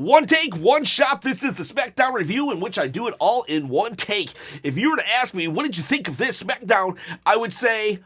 One take, one shot. This is the SmackDown review in which I do it all in one take. If you were to ask me, what did you think of this SmackDown? I would say,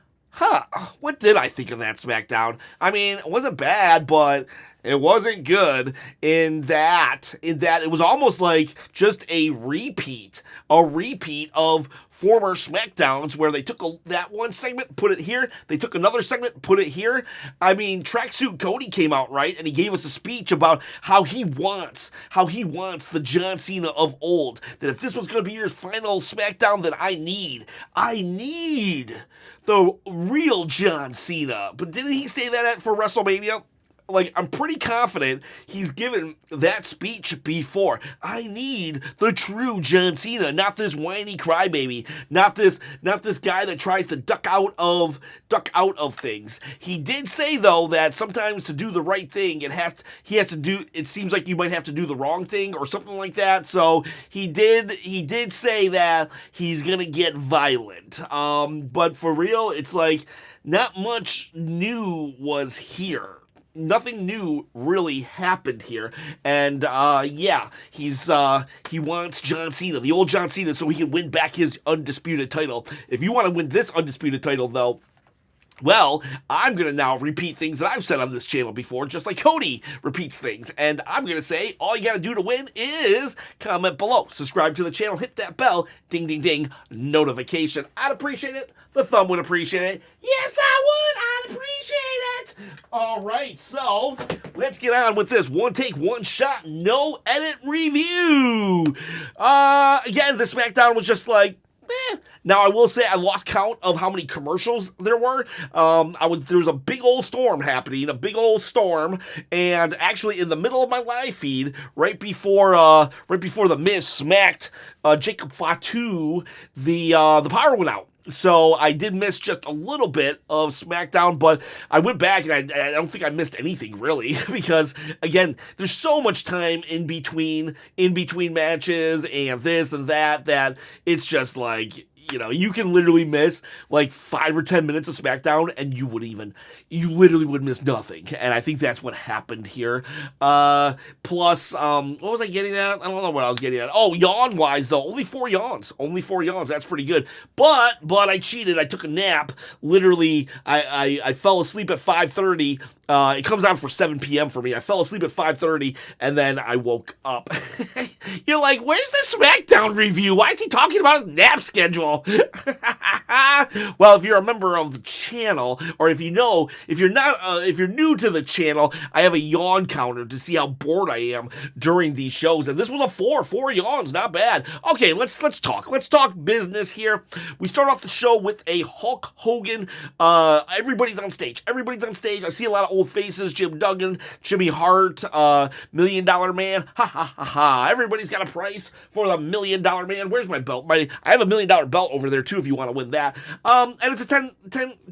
what did I think of that SmackDown? I mean, it wasn't bad, but it wasn't good in that it was almost like just a repeat of former SmackDowns where they took that one segment, put it here, they took another segment, put it here. I mean, Tracksuit Cody came out, right, and he gave us a speech about how he wants the John Cena of old, that if this was going to be your final SmackDown, then I need the real John Cena. But didn't he say that for WrestleMania? Like, I'm pretty confident he's given that speech before. I need the true John Cena, not this whiny crybaby, not this guy that tries to duck out of things. He did say though that sometimes to do the right thing, it seems like you might have to do the wrong thing or something like that. So he did say that he's gonna get violent. But for real, it's like not much new was here. Nothing new really happened here, and he wants John Cena, the old John Cena, so he can win back his undisputed title. If you want to win this undisputed title, though, well, I'm going to now repeat things that I've said on this channel before, just like Cody repeats things. And I'm going to say, all you got to do to win is comment below, subscribe to the channel, hit that bell, ding, ding, ding, notification. I'd appreciate it. The thumb would appreciate it. Yes, I would. I'd appreciate it. All right, so let's get on with this one take, one shot, no edit review. Again, the SmackDown was just like, Now, I will say I lost count of how many commercials there were. There was a big old storm happening, and actually in the middle of my live feed, right before the Miz smacked Jacob Fatu, the power went out. So I did miss just a little bit of SmackDown, but I went back and I don't think I missed anything really, because again, there's so much time in between matches and this and that it's just like, you can literally miss like 5 or 10 minutes of SmackDown and you literally would miss nothing. And I think that's what happened here. Plus, what was I getting at? I don't know what I was getting at. Oh, yawn-wise though, only 4 yawns. That's pretty good. But I cheated. I took a nap. Literally, I fell asleep at 5:30. It comes out for 7 p.m. for me. I fell asleep at 5:30 and then I woke up. You're like, where's the SmackDown review? Why is he talking about his nap schedule? Well, if you're a member of the channel, or if you're new to the channel, I have a yawn counter to see how bored I am during these shows, and this was a 4 yawns, not bad. Okay, let's talk business here. We start off the show with a Hulk Hogan. Everybody's on stage. I see a lot of old faces: Jim Duggan, Jimmy Hart, $1 Million Man. Everybody's got a price for the $1 Million Man. Where's my belt? I have $1 Million belt over there too if you want to win that. And it's a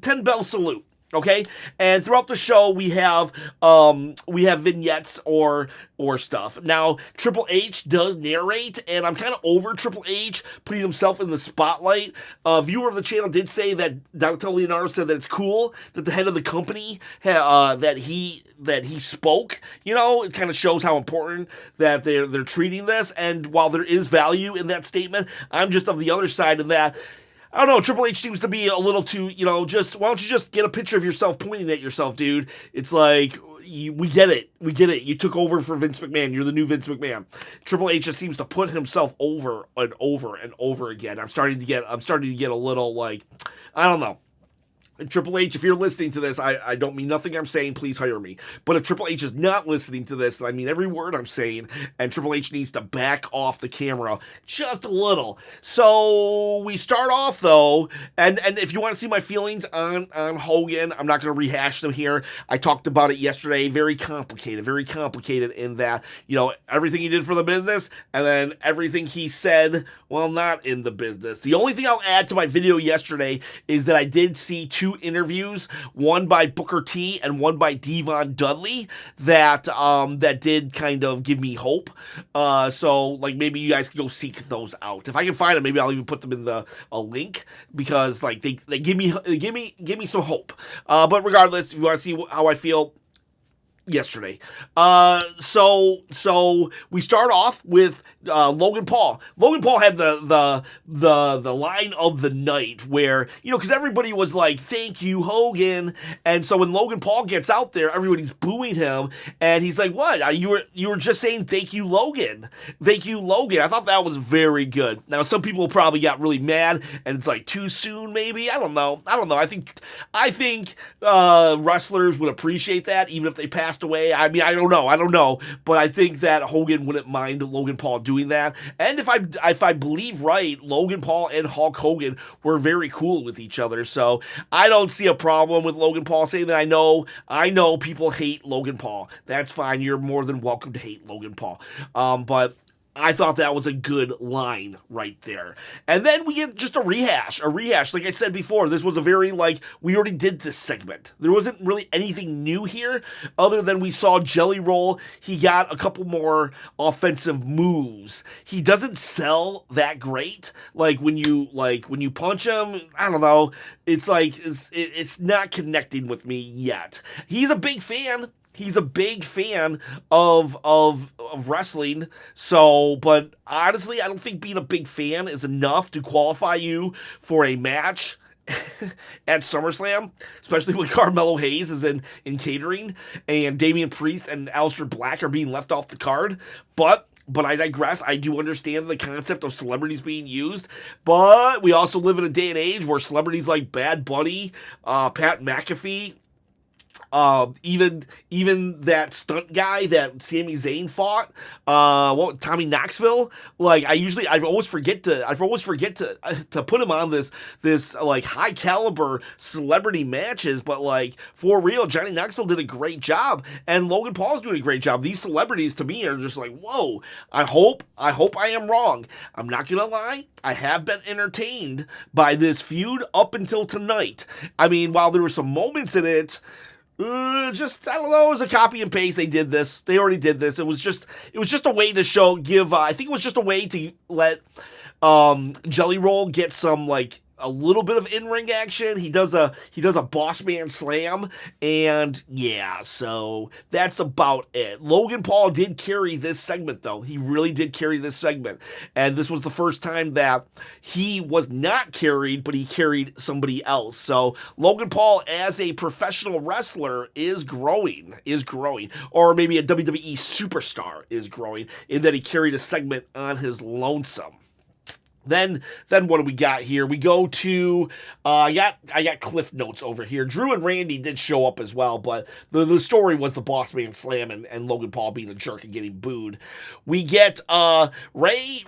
10 bell salute. Okay, and throughout the show we have vignettes or stuff. Now Triple H does narrate, and I'm kind of over Triple H putting himself in the spotlight. A viewer of the channel did say that Dr. Leonardo said that it's cool that the head of the company that he spoke. It kind of shows how important that they're treating this. And while there is value in that statement, I'm just of the other side of that. I don't know, Triple H seems to be a little too, why don't you just get a picture of yourself pointing at yourself, dude? It's like, we get it. You took over for Vince McMahon. You're the new Vince McMahon. Triple H just seems to put himself over and over and over again. I'm starting to get a little like, I don't know. Triple H, if you're listening to this, I don't mean nothing I'm saying, please hire me. But if Triple H is not listening to this, then I mean every word I'm saying, and Triple H needs to back off the camera just a little. So we start off though, and if you want to see my feelings on Hogan, I'm not going to rehash them here. I talked about it yesterday. Very complicated in that, everything he did for the business, and then everything he said, well, not in the business. The only thing I'll add to my video yesterday is that I did see 2 interviews, one by Booker T and one by Devon Dudley, that did kind of give me hope. So like maybe you guys can go seek those out. If I can find them, maybe I'll even put them in a link, because like they give me some hope. But regardless, if you want to see how I feel, yesterday. So we start off with Logan Paul. Logan Paul had the line of the night where, because everybody was like, "Thank you, Hogan," and so when Logan Paul gets out there, everybody's booing him, and he's like, "What? You were just saying thank you, Logan. Thank you, Logan." I thought that was very good. Now some people probably got really mad, and it's like too soon, maybe. I don't know. I think wrestlers would appreciate that, even if they passed away. I mean, I don't know, but I think that Hogan wouldn't mind Logan Paul doing that. And if I believe right, Logan Paul and Hulk Hogan were very cool with each other, so I don't see a problem with Logan Paul saying that. I know people hate Logan Paul. That's fine. You're more than welcome to hate Logan Paul. But I thought that was a good line right there. And then we get just a rehash. Like I said before, this was a very, we already did this segment. There wasn't really anything new here other than we saw Jelly Roll. He got a couple more offensive moves. He doesn't sell that great. When you punch him, I don't know. It's it's not connecting with me yet. He's a big fan. He's a big fan of wrestling, but honestly, I don't think being a big fan is enough to qualify you for a match at SummerSlam, especially when Carmelo Hayes is in catering, and Damian Priest and Aleister Black are being left off the card, but I digress. I do understand the concept of celebrities being used, but we also live in a day and age where celebrities like Bad Bunny, Pat McAfee, even that stunt guy that Sami Zayn fought, Tommy Knoxville. I always forget to put him on this high caliber celebrity matches. But for real, Johnny Knoxville did a great job, and Logan Paul's doing a great job. These celebrities to me are just whoa. I hope I am wrong. I'm not gonna lie. I have been entertained by this feud up until tonight. I mean, while there were some moments in it. I don't know, it was a copy and paste. They already did this. It was just a way to I think it was just a way to let, Jelly Roll get some, a little bit of in-ring action. He does a boss man slam, and yeah, so that's about it. Logan Paul did carry this segment, though. He really did carry this segment, and this was the first time that he was not carried, but he carried somebody else. So Logan Paul as a professional wrestler is growing, or maybe a WWE superstar is growing, in that he carried a segment on his lonesome. Then what do we got here? We go to, I got cliff notes over here. Drew and Randy did show up as well, but the story was the boss man slam and Logan Paul being a jerk and getting booed. We get Ray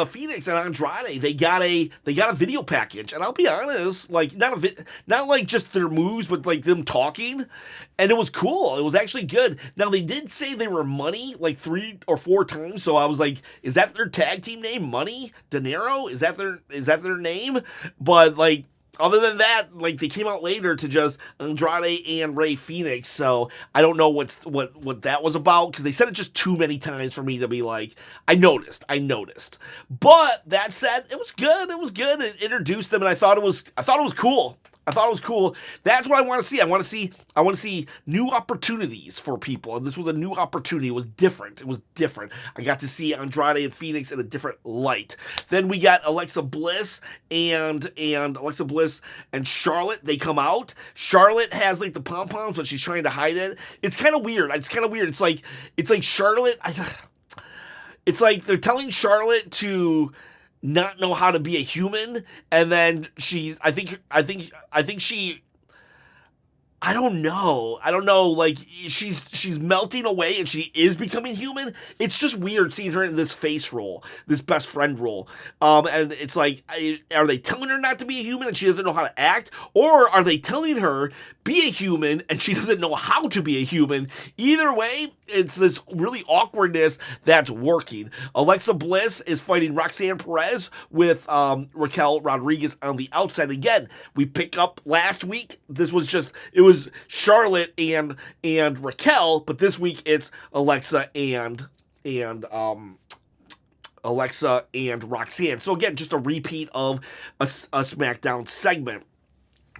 Phoenix and Andrade. They got a video package, and I'll be honest, not just their moves, but them talking, and it was cool. It was actually good. Now they did say they were Money 3 or 4 times, so I was like, is that their tag team name? Money? Dinero? Is that their name? But other than that, they came out later to just Andrade and Ray Phoenix, so I don't know what that was about, because they said it just too many times for me to be I noticed. But that said, it was good. It introduced them, and I thought it was cool. That's what I want to see. I want to see new opportunities for people, and this was a new opportunity. It was different. I got to see Andrade and Phoenix in a different light. Then we got Alexa Bliss and Charlotte. They come out. Charlotte has the pom poms, but she's trying to hide it. It's kind of weird. It's like Charlotte. It's like they're telling Charlotte to not know how to be a human, and then I don't know, she's melting away and she is becoming human. It's just weird seeing her in this face role, this best friend role. And it's are they telling her not to be a human and she doesn't know how to act? Or are they telling her be a human and she doesn't know how to be a human? Either way, it's this really awkwardness that's working. Alexa Bliss is fighting Roxanne Perez with Raquel Rodriguez on the outside. Again, we pick up last week. It was Charlotte and Raquel, but this week it's Alexa and Roxanne. So again, just a repeat of a SmackDown segment.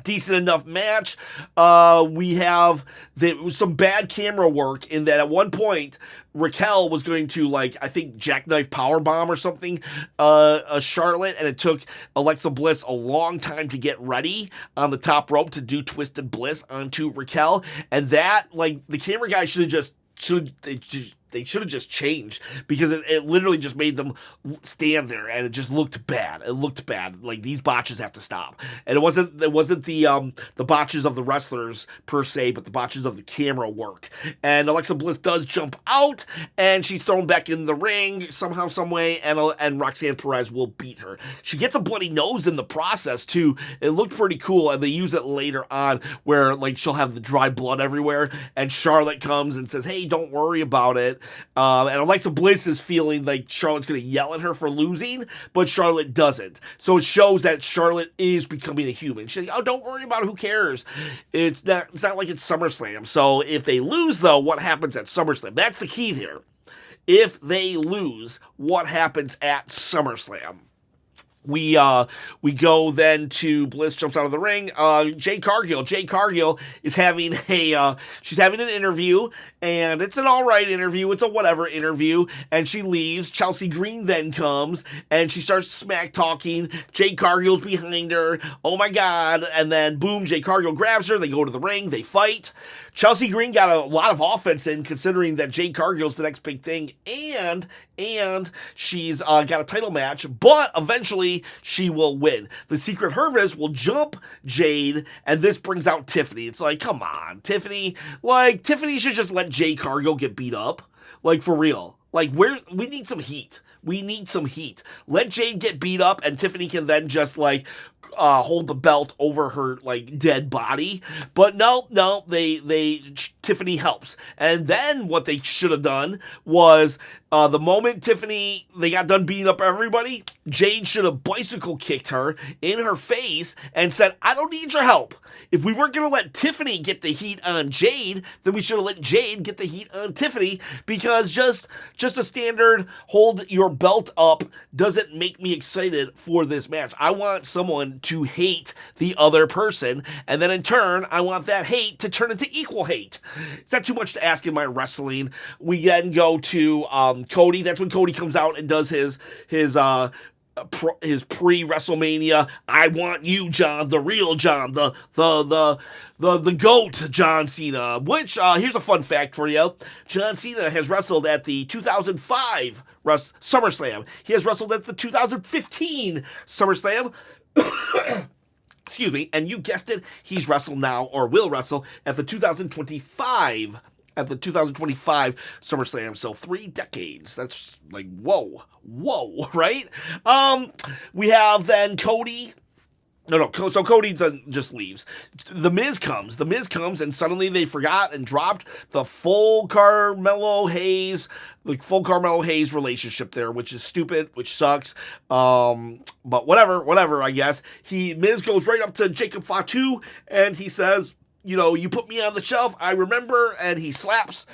decent enough match. We have some bad camera work in that at one point Raquel was going to, like, I think jackknife powerbomb or something, Charlotte, and it took Alexa Bliss a long time to get ready on the top rope to do Twisted Bliss onto Raquel, and that, like, the camera guy they should have just changed, because it literally just made them stand there, and it just looked bad. It looked bad. Like, these botches have to stop. And it wasn't the botches of the wrestlers per se, but the botches of the camera work. And Alexa Bliss does jump out, and she's thrown back in the ring somehow, some way, and Roxanne Perez will beat her. She gets a bloody nose in the process too. It looked pretty cool, and they use it later on where, like, she'll have the dry blood everywhere, and Charlotte comes and says, "Hey, don't worry about it." And Alexa Bliss is feeling like Charlotte's going to yell at her for losing, but Charlotte doesn't. So it shows that Charlotte is becoming a human. She's like, "Oh, don't worry about it. Who cares? It's not like it's SummerSlam." So if they lose, though, what happens at SummerSlam? That's the key here. If they lose, what happens at SummerSlam? We go then to Bliss jumps out of the ring. Jade Cargill is having she's having an interview, and it's an all right interview. It's a whatever interview, and she leaves. Chelsea Green then comes, and she starts smack talking. Jade Cargill's behind her. Oh my God. And then boom, Jade Cargill grabs her. They go to the ring. They fight. Chelsea Green got a lot of offense in, considering that Jade Cargill's the next big thing, and she's got a title match, but eventually she will win. The Secret Service will jump Jade, and this brings out Tiffany. It's like, come on, Tiffany. Like, Tiffany should just let Jade Cargill get beat up. Like, for real. Like, we need some heat. We need some heat. Let Jade get beat up, and Tiffany can then just, like, hold the belt over her, like, dead body. But no, Tiffany helps. And then what they should have done was, the moment they got done beating up everybody, Jade should have bicycle kicked her in her face and said, "I don't need your help." If we weren't going to let Tiffany get the heat on Jade, then we should have let Jade get the heat on Tiffany, because just a standard hold your belt up doesn't make me excited for this match. I want someone to hate the other person, and then in turn, I want that hate to turn into equal hate. Is that too much to ask in my wrestling? We then go to Cody. That's when Cody comes out and does his pre-WrestleMania, "I want you, John, the real John, the GOAT, John Cena," which, here's a fun fact for you. John Cena has wrestled at the 2005 SummerSlam. He has wrestled at the 2015 SummerSlam. Excuse me, and you guessed it, he's wrestled now, or will wrestle, at the 2025 SummerSlam. So 3 decades. That's like, whoa, right? We have then Cody. So Cody just leaves. The Miz comes, and suddenly they forgot and dropped the full Carmelo Hayes relationship there, which is stupid, which sucks. But whatever, I guess. Miz goes right up to Jacob Fatu, and he says, "You put me on the shelf, I remember," and he slaps.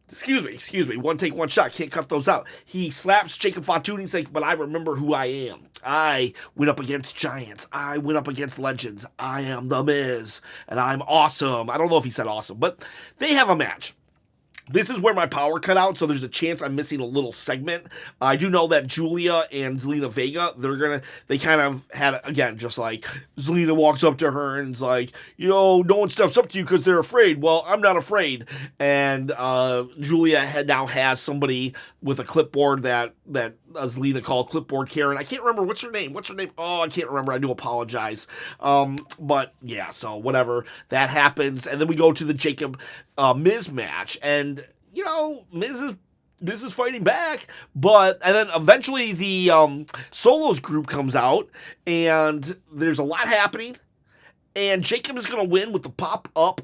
Excuse me, one take, one shot, can't cut those out. He slaps Jacob Fatu, and he's like, "But I remember who I am. I went up against giants. I went up against legends. I am the Miz, and I'm awesome." I don't know if he said awesome, but they have a match. This is where my power cut out, so there's a chance I'm missing a little segment. I do know that Julia and Zelina Vega, they kind of had, again, just like, Zelina walks up to her and is like, no one steps up to you because they're afraid. Well, I'm not afraid. And Julia now has somebody with a clipboard that Zelina called Clipboard Karen. I can't remember. What's her name? Oh, I can't remember. I do apologize. But yeah, so whatever. That happens. And then we go to the Jacob Miz match. And, Miz is fighting back. And then eventually the Solos group comes out. And there's a lot happening. And Jacob is going to win with the pop-up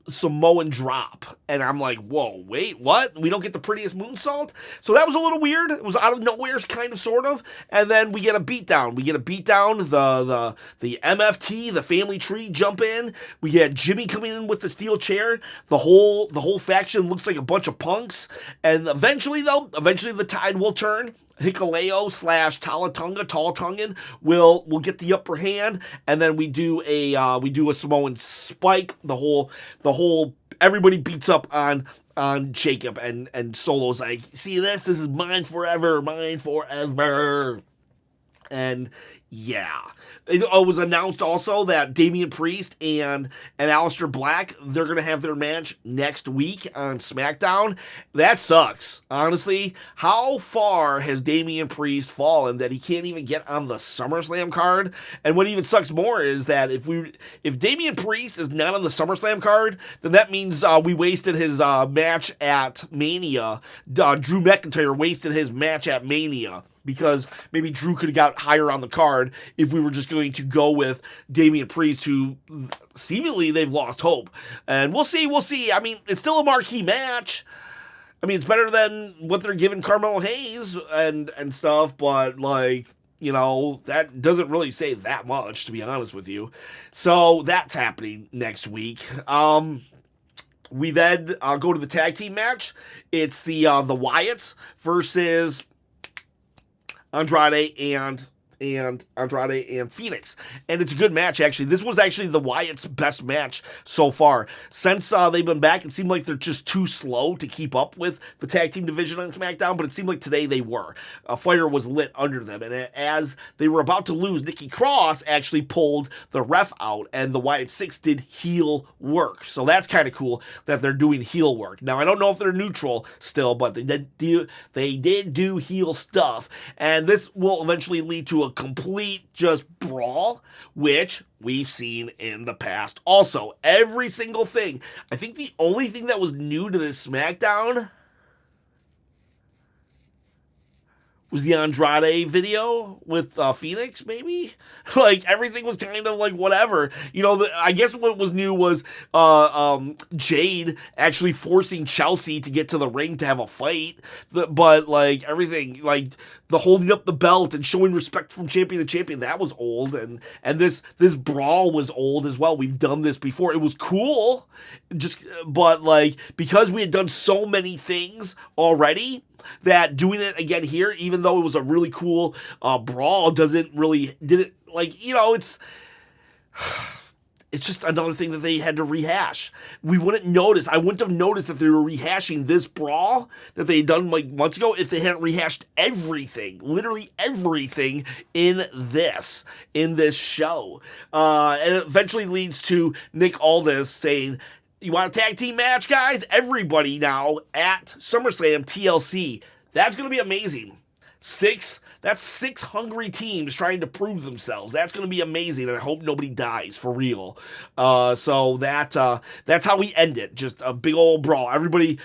Samoan drop. And I'm like, whoa, wait, what? We don't get the prettiest moonsault? So that was a little weird. It was out of nowhere, kind of, sort of. And then we get a beatdown. The MFT, the family tree, jump in. We get Jimmy coming in with the steel chair. The whole faction looks like a bunch of punks. And eventually the tide will turn. Hikuleo / Talatungan will get the upper hand, and then we do a Samoan spike. The whole everybody beats up on Jacob, and Solo's like, see this is mine forever. And yeah, it was announced also that Damian Priest and Aleister Black, they're going to have their match next week on SmackDown. That sucks. Honestly, how far has Damian Priest fallen that he can't even get on the SummerSlam card? And what even sucks more is that if Damian Priest is not on the SummerSlam card, then that means we wasted his match at Mania. Drew McIntyre wasted his match at Mania, because maybe Drew could have got higher on the card if we were just going to go with Damian Priest, who seemingly they've lost hope. And we'll see. I mean, it's still a marquee match. I mean, it's better than what they're giving Carmelo Hayes and stuff, but like, you know, that doesn't really say that much, to be honest with you. So that's happening next week. We then go to the tag team match. It's the Wyatts versus Andrade and Phoenix. And it's a good match, actually. This was actually the Wyatt's best match so far. Since they've been back, it seemed like they're just too slow to keep up with the tag team division on SmackDown, but it seemed like today they were. A fire was lit under them, and as they were about to lose, Nikki Cross actually pulled the ref out, and the Wyatt Sicks did heel work. So that's kind of cool that they're doing heel work. Now, I don't know if they're neutral still, but they did do heel stuff, and this will eventually lead to a complete just brawl, which we've seen in the past. Also, every single thing. I think the only thing that was new to this SmackDown was the Andrade video with Phoenix, maybe? Like, everything was kind of like whatever. You know, I guess what was new was Jade actually forcing Chelsea to get to the ring to have a fight. But, like, everything, like, the holding up the belt and showing respect from champion to champion, that was old. And this brawl was old as well. We've done this before. It was cool, but, like, because we had done so many things already, that doing it again here, even though it was a really cool brawl, didn't like, you know, it's just another thing that they had to rehash. I wouldn't have noticed that they were rehashing this brawl that they had done like months ago if they hadn't rehashed everything, literally everything in this show. And it eventually leads to Nick Aldis saying, you want a tag team match, guys? Everybody now at SummerSlam TLC. That's going to be amazing. That's 6 hungry teams trying to prove themselves. That's going to be amazing, and I hope nobody dies, for real. So that's how we end it. Just a big old brawl. Everybody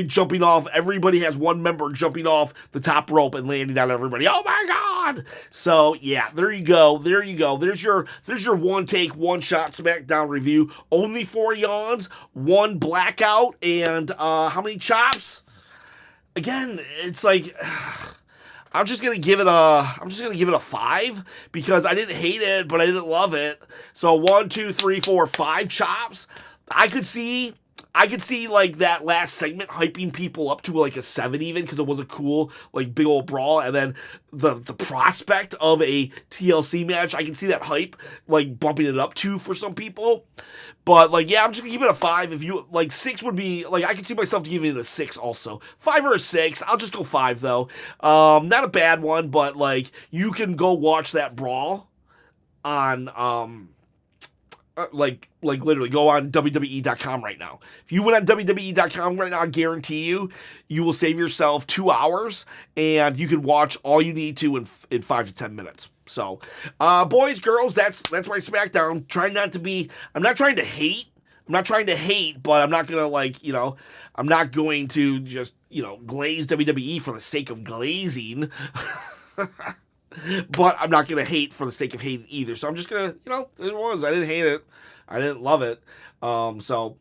jumping off. Everybody has one member jumping off the top rope and landing on everybody. Oh my God! So yeah, there you go. There's your one take, one shot SmackDown review. Only 4 yawns, 1 blackout, and how many chops? Again, it's like, I'm just gonna give it a 5 because I didn't hate it, but I didn't love it. So 1, 2, 3, 4, 5 chops. I could see like that last segment hyping people up to like a 7 even, because it was a cool like big old brawl, and then the prospect of a TLC match, I can see that hype like bumping it up to for some people. But like, yeah, I'm just gonna give it a 5. If you like, 6 would be like, I can see myself giving it a 6 also. 5 or a 6. I'll just go 5 though. Not a bad one, but like, you can go watch that brawl on like literally go on WWE.com right now. If you went on WWE.com right now, I guarantee you will save yourself 2 hours, and you can watch all you need to in 5 to 10 minutes. So, boys, girls, that's my SmackDown. I'm not trying to hate, but I'm not gonna like, you know, I'm not going to just, you know, glaze WWE for the sake of glazing. But I'm not going to hate for the sake of hating either. So I'm just going to, you know, it was. I didn't hate it. I didn't love it. So,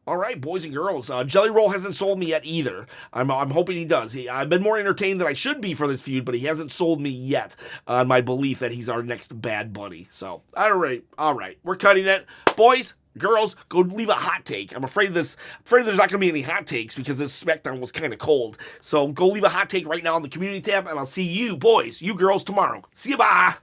all right, boys and girls. Jelly Roll hasn't sold me yet either. I'm hoping he does. I've been more entertained than I should be for this feud, but he hasn't sold me yet on my belief that he's our next Bad Bunny. So, all right. We're cutting it. Boys, girls, go leave a hot take. I'm afraid there's not going to be any hot takes because this SmackDown was kind of cold. So go leave a hot take right now in the community tab, and I'll see you, boys, you girls, tomorrow. See you, bye.